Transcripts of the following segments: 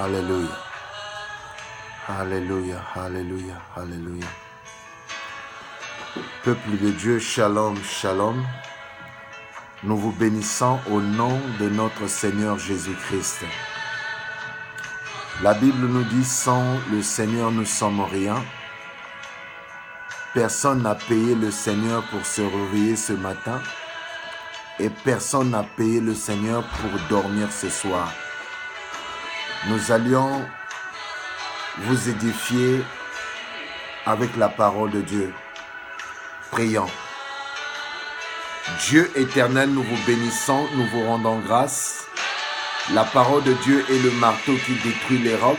Alléluia. Alléluia, alléluia, alléluia. Peuple de Dieu, shalom, shalom. Nous vous bénissons au nom de notre Seigneur Jésus-Christ. La Bible nous dit, sans le Seigneur, nous ne sommes rien. Personne n'a payé le Seigneur pour se réveiller ce matin. Et personne n'a payé le Seigneur pour dormir ce soir. Nous allions vous édifier avec la parole de Dieu. Prions. Dieu éternel, nous vous bénissons, nous vous rendons grâce. La parole de Dieu est le marteau qui détruit les rocs.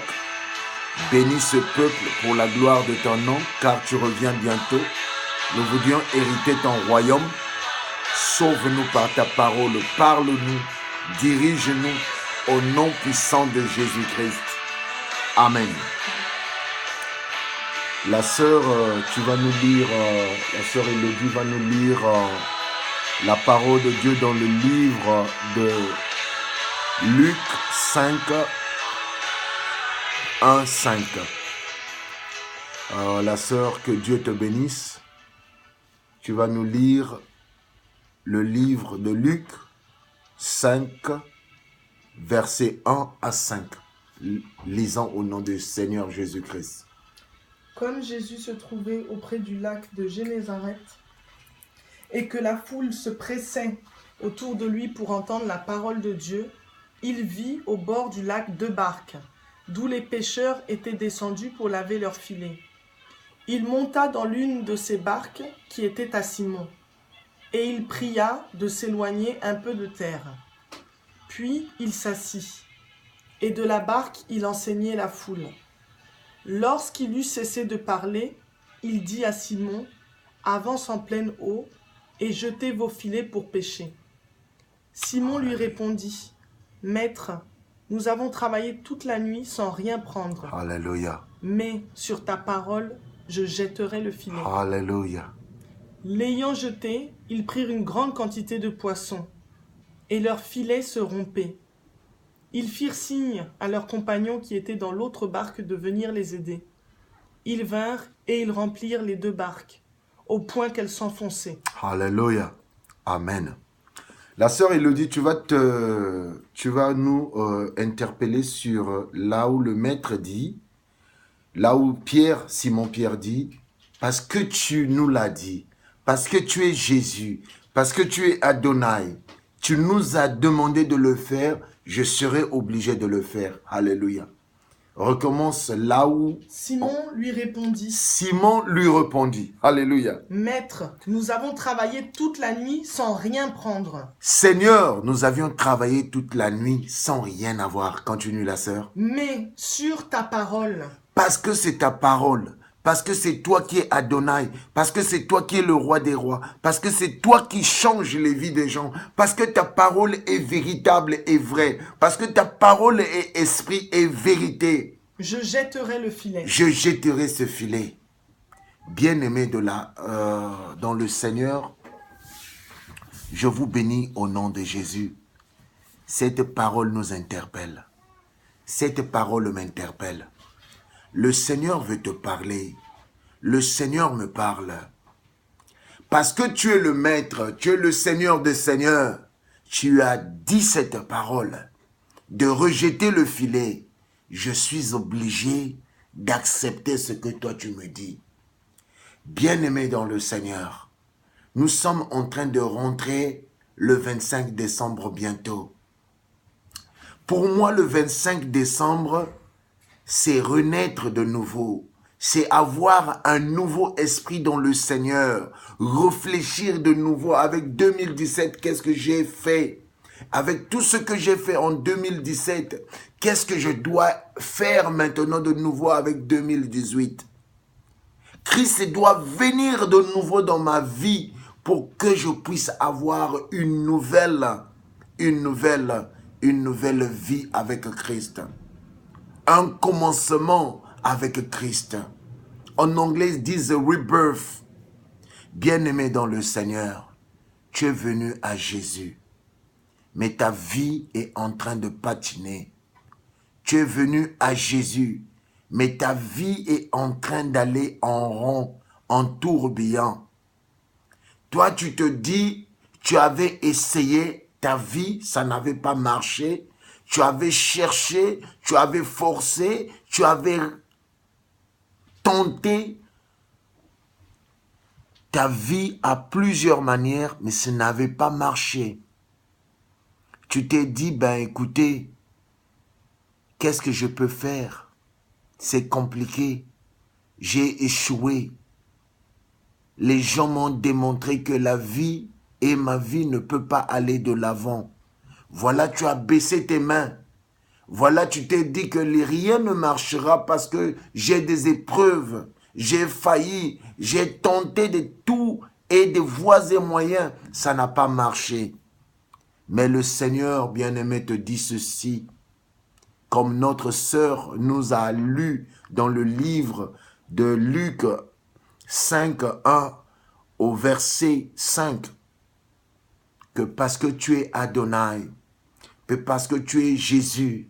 Bénis ce peuple pour la gloire de ton nom, car tu reviens bientôt. Nous voudrions hériter ton royaume. Sauve-nous par ta parole, parle-nous, dirige-nous au nom puissant de Jésus-Christ. Amen. La sœur, tu vas nous lire, la sœur Elodie va nous lire la parole de Dieu dans le livre de Luc 5, 1, 5. La sœur, que Dieu te bénisse. Tu vas nous lire le livre de Luc 5, versets 1 à 5. Lisons au nom du Seigneur Jésus-Christ. Comme Jésus se trouvait auprès du lac de Génézareth et que la foule se pressait autour de lui pour entendre la parole de Dieu, il vit au bord du lac 2 barques, d'où les pêcheurs étaient descendus pour laver leurs filets. Il monta dans l'une de ces barques qui était à Simon, et il pria de s'éloigner un peu de terre. Puis il s'assit, et de la barque il enseignait la foule. Lorsqu'il eut cessé de parler, il dit à Simon, « Avance en pleine eau, et jetez vos filets pour pêcher. » Simon lui répondit, « Maître, nous avons travaillé toute la nuit sans rien prendre. Alléluia. Mais sur ta parole, je jetterai le filet. » Alléluia. L'ayant jeté, ils prirent une grande quantité de poissons, et leurs filets se rompaient. Ils firent signe à leurs compagnons qui étaient dans l'autre barque de venir les aider. Ils vinrent et ils remplirent les 2 barques, au point qu'elles s'enfonçaient. Alléluia. Amen. La sœur Elodie, tu vas nous interpeller sur là où le maître dit, là où Simon-Pierre dit, parce que tu nous l'as dit, parce que tu es Jésus, parce que tu es Adonai, tu nous as demandé de le faire, je serai obligé de le faire. Alléluia. Recommence là où... Simon lui répondit. Simon lui répondit. Alléluia. Maître, nous avons travaillé toute la nuit sans rien prendre. Seigneur, nous avions travaillé toute la nuit sans rien avoir. Continue la sœur. Mais sur ta parole. Parce que c'est ta parole. Parce que c'est toi qui es Adonai, parce que c'est toi qui es le roi des rois, parce que c'est toi qui changes les vies des gens, parce que ta parole est véritable et vraie, parce que ta parole est esprit et vérité. Je jetterai le filet. Je jetterai ce filet. Bien-aimés dans le Seigneur, je vous bénis au nom de Jésus. Cette parole nous interpelle. Cette parole m'interpelle. Le Seigneur veut te parler. Le Seigneur me parle. Parce que tu es le Maître, tu es le Seigneur des Seigneurs. Tu as dit cette parole de rejeter le filet. Je suis obligé d'accepter ce que toi tu me dis. Bien-aimé dans le Seigneur, nous sommes en train de rentrer le 25 décembre bientôt. Pour moi, le 25 décembre, c'est renaître de nouveau, c'est avoir un nouveau esprit dans le Seigneur, réfléchir de nouveau avec 2017, qu'est-ce que j'ai fait? Avec tout ce que j'ai fait en 2017, qu'est-ce que je dois faire maintenant de nouveau avec 2018? Christ doit venir de nouveau dans ma vie pour que je puisse avoir une nouvelle vie avec Christ. Un commencement avec Christ. En anglais, ils disent rebirth. Bien-aimé dans le Seigneur, tu es venu à Jésus, mais ta vie est en train de patiner. tu es venu à Jésus, mais ta vie est en train d'aller en rond, en tourbillon. Toi, tu te dis, tu avais essayé ta vie, ça n'avait pas marché. Tu avais cherché, tu avais forcé, tu avais tenté ta vie à plusieurs manières, mais ça n'avait pas marché. Tu t'es dit, ben écoutez, qu'est-ce que je peux faire? C'est compliqué. J'ai échoué. Les gens m'ont démontré que la vie et ma vie ne peut pas aller de l'avant. Voilà, tu as baissé tes mains. Voilà, tu t'es dit que rien ne marchera parce que j'ai des épreuves. J'ai failli, j'ai tenté de tout et de voies et moyens. Ça n'a pas marché. Mais le Seigneur, bien-aimé, te dit ceci. Comme notre sœur nous a lu dans le livre de Luc 5, 1 au verset 5, que parce que tu es Adonai, que parce que tu es Jésus,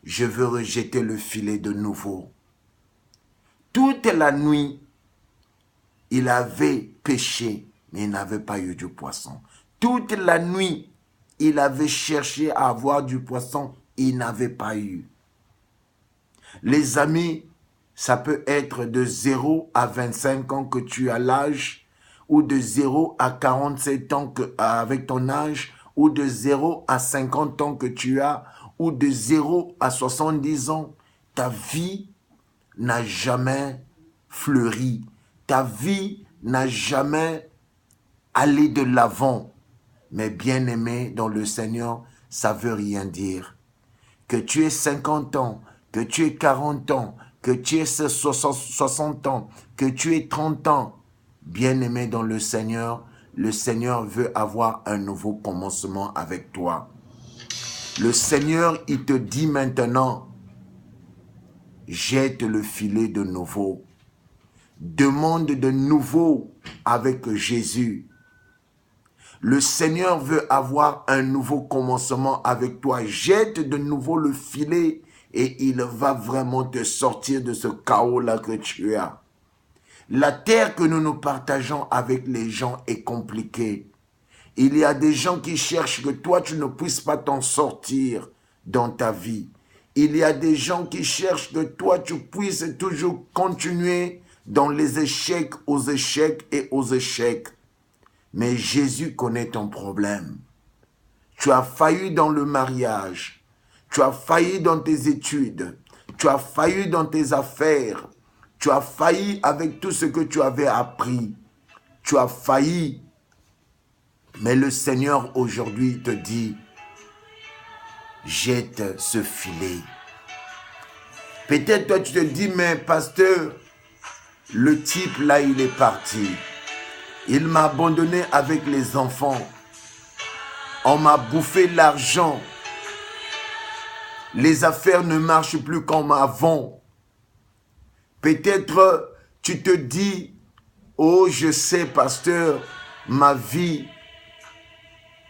je veux rejeter le filet de nouveau. Toute la nuit, il avait pêché, mais il n'avait pas eu du poisson. Toute la nuit, il avait cherché à avoir du poisson, il n'avait pas eu. Les amis, ça peut être de 0 à 25 ans que tu as l'âge, ou de 0 à 47 ans avec ton âge, ou de 0 à 50 ans que tu as, ou de 0 à 70 ans. Ta vie n'a jamais fleuri. Ta vie n'a jamais allé de l'avant. Mais bien-aimé dans le Seigneur, ça ne veut rien dire. Que tu aies 50 ans, que tu aies 40 ans, que tu aies 60 ans, que tu aies 30 ans, bien-aimé dans le Seigneur veut avoir un nouveau commencement avec toi. Le Seigneur, il te dit maintenant, jette le filet de nouveau. Demande de nouveau avec Jésus. Le Seigneur veut avoir un nouveau commencement avec toi. Jette de nouveau le filet et il va vraiment te sortir de ce chaos-là que tu as. La terre que nous partageons avec les gens est compliquée. Il y a des gens qui cherchent que toi, tu ne puisses pas t'en sortir dans ta vie. Il y a des gens qui cherchent que toi, tu puisses toujours continuer dans les échecs et aux échecs. Mais Jésus connaît ton problème. Tu as failli dans le mariage. Tu as failli dans tes études. Tu as failli dans tes affaires. Tu as failli avec tout ce que tu avais appris. Tu as failli. Mais le Seigneur aujourd'hui te dit, jette ce filet. Peut-être toi tu te dis, mais pasteur, le type là il est parti. Il m'a abandonné avec les enfants. On m'a bouffé l'argent. Les affaires ne marchent plus comme avant. Peut-être tu te dis, oh je sais pasteur, ma vie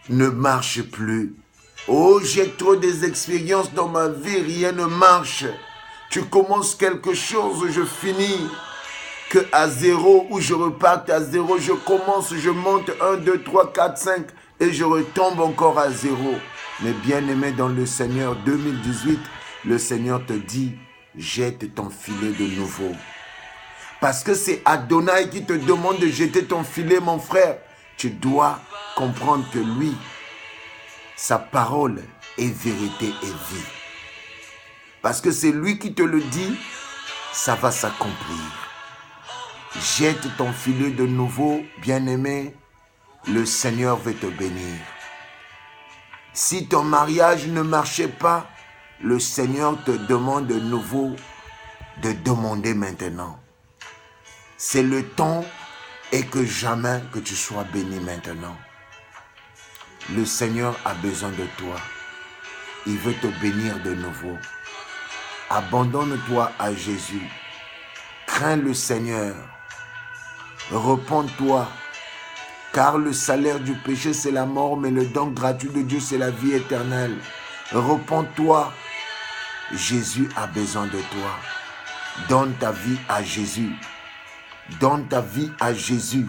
ne marche plus. Oh j'ai trop des expériences dans ma vie, rien ne marche. Tu commences quelque chose, je finis que à 0 ou je reparte à 0, je commence, je monte 1, 2, 3, 4, 5 et je retombe encore à 0. Mais bien-aimé dans le Seigneur, 2018, le Seigneur te dit, jette ton filet de nouveau. Parce que c'est Adonai qui te demande de jeter ton filet, mon frère. Tu dois comprendre que lui, sa parole est vérité et vie. Parce que c'est lui qui te le dit, ça va s'accomplir. Jette ton filet de nouveau, bien-aimé, le Seigneur veut te bénir. Si ton mariage ne marchait pas, le Seigneur te demande de nouveau de demander maintenant. C'est le temps et que jamais que tu sois béni maintenant. Le Seigneur a besoin de toi. Il veut te bénir de nouveau. Abandonne-toi à Jésus. Crains le Seigneur. Repends-toi, car le salaire du péché c'est la mort, mais le don gratuit de Dieu c'est la vie éternelle. Repends-toi Jésus a besoin de toi. Donne ta vie à Jésus. Donne ta vie à Jésus.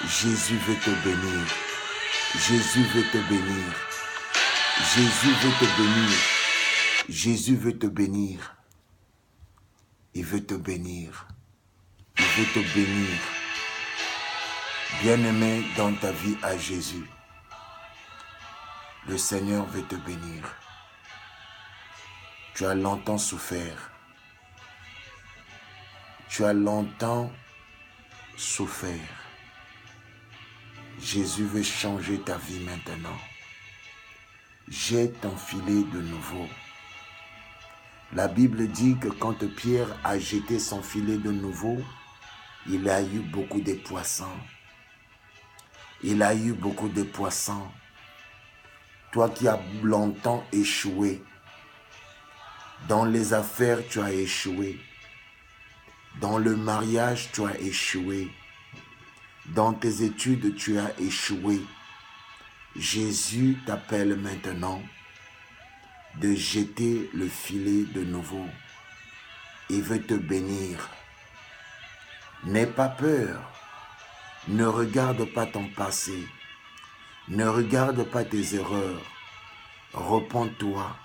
Jésus veut te bénir. Jésus veut te bénir. Jésus veut te bénir. Jésus veut te bénir. Il veut te bénir. Il veut te bénir. Bien-aimé, donne ta vie à Jésus. Le Seigneur veut te bénir. Tu as longtemps souffert. Tu as longtemps souffert. Jésus veut changer ta vie maintenant. Jette ton filet de nouveau. La Bible dit que quand Pierre a jeté son filet de nouveau, il a eu beaucoup de poissons. Il a eu beaucoup de poissons. Toi qui as longtemps échoué, dans les affaires tu as échoué, dans le mariage tu as échoué, dans tes études tu as échoué. Jésus t'appelle maintenant de jeter le filet de nouveau. Il veut te bénir. N'aie pas peur. Ne regarde pas ton passé. Ne regarde pas tes erreurs. Repens-toi.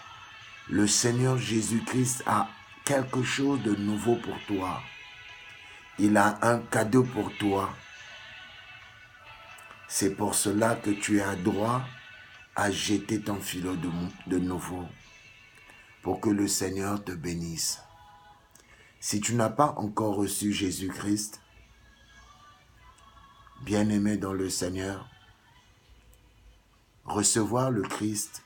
Le Seigneur Jésus-Christ a quelque chose de nouveau pour toi. Il a un cadeau pour toi. C'est pour cela que tu as droit à jeter ton filet de nouveau pour que le Seigneur te bénisse. Si tu n'as pas encore reçu Jésus-Christ, bien-aimé dans le Seigneur, recevoir le Christ,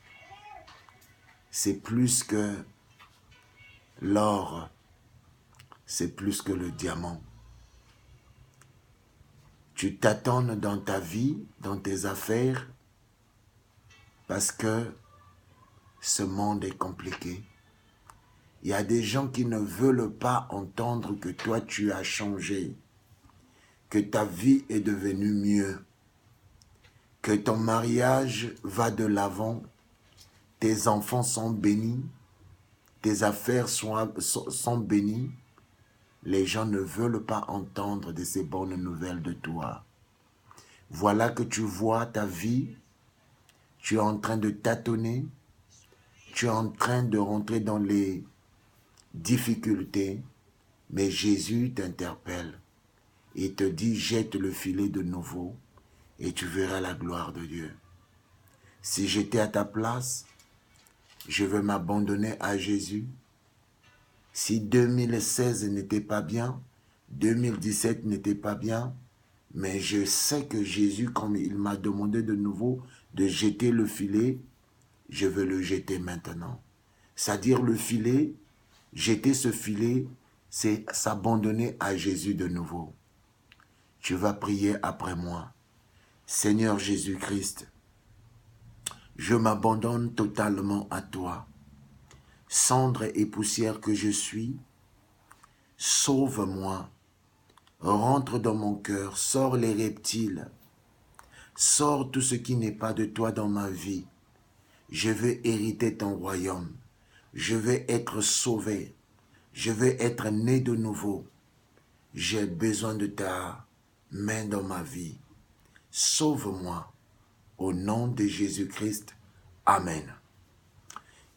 c'est plus que l'or, c'est plus que le diamant. Tu t'attends dans ta vie, dans tes affaires, parce que ce monde est compliqué. Il y a des gens qui ne veulent pas entendre que toi tu as changé, que ta vie est devenue mieux, que ton mariage va de l'avant, tes enfants sont bénis, tes affaires sont bénies. Les gens ne veulent pas entendre de ces bonnes nouvelles de toi. Voilà que tu vois ta vie, tu es en train de tâtonner, tu es en train de rentrer dans les difficultés, mais Jésus t'interpelle et te dit jette le filet de nouveau et tu verras la gloire de Dieu. Si j'étais à ta place, je veux m'abandonner à Jésus. Si 2016 n'était pas bien, 2017 n'était pas bien, mais je sais que Jésus, comme il m'a demandé de nouveau de jeter le filet, je veux le jeter maintenant. C'est-à-dire le filet, jeter ce filet, c'est s'abandonner à Jésus de nouveau. Tu vas prier après moi. Seigneur Jésus-Christ, je m'abandonne totalement à toi. Cendre et poussière que je suis, sauve-moi. Rentre dans mon cœur, sors les reptiles, sors tout ce qui n'est pas de toi dans ma vie. Je veux hériter ton royaume. Je veux être sauvé. Je veux être né de nouveau. J'ai besoin de ta main dans ma vie. Sauve-moi. Au nom de Jésus-Christ. Amen.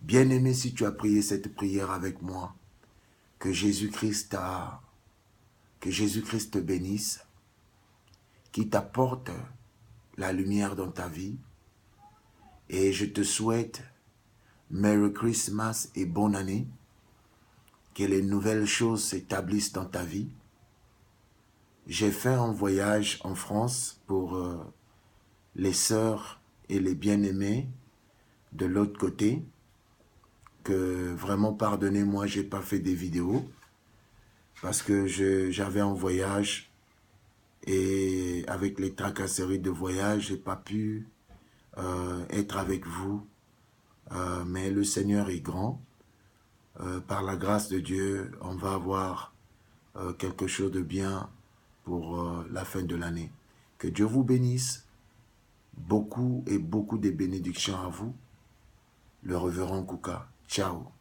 Bien-aimé, si tu as prié cette prière avec moi, que Jésus-Christ te bénisse, qu'il t'apporte la lumière dans ta vie. Et je te souhaite Merry Christmas et bonne année. Que les nouvelles choses s'établissent dans ta vie. J'ai fait un voyage en France pour les sœurs et les bien-aimés de l'autre côté. Que vraiment, pardonnez-moi, je n'ai pas fait des vidéos. Parce que j'avais un voyage et avec les tracasseries de voyage, je n'ai pas pu être avec vous. Mais le Seigneur est grand. Par la grâce de Dieu, on va avoir quelque chose de bien pour la fin de l'année. Que Dieu vous bénisse. Beaucoup et beaucoup de bénédictions à vous. Le révérend Kouka. Ciao.